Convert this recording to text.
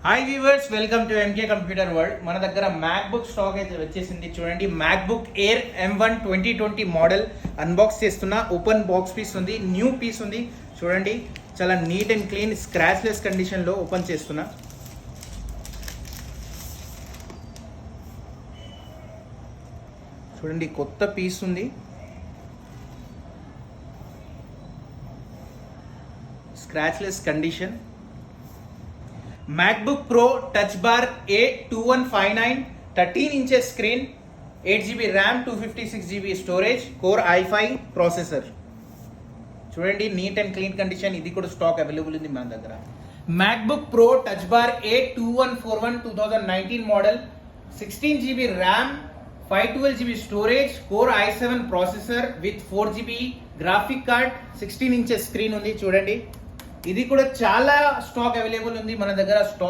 Hi viewers, welcome to MK computer world. మన దగ్గర MacBook stock అయితే వచ్చేసింది. చూడండి, MacBook Air M1 2020 model unbox చేస్తున్నా. ఓపెన్ బాక్స్ పీస్ ఉంది, న్యూ పీస్ ఉంది. చూడండి, చాలా నీట్ అండ్ క్లీన్ స్క్రాచ్లెస్ కండిషన్లో ఓపెన్ చేస్తున్నా. చూడండి, కొత్త పీస్ ఉంది. Scratchless condition. MacBook Pro Touch Bar A2159, 13 inches screen, 8GB RAM, 256GB storage, Core i5 processor. చూడండి, నీట్ అండ్ క్లీన్ కండిషన్. ఇది కూడా స్టాక్ అవైలబుల్ ఉంది మన దగ్గర. MacBook Pro Touch Bar A2141 2019 model, 16GB RAM, 512GB storage, Core i7 processor with 4GB graphic card, 16 inches screen ఉంది. చూడండి, ఇది కూడా చాలా స్టాక్ అవైలబుల్ ఉంది మన దగ్గర. స్టాక్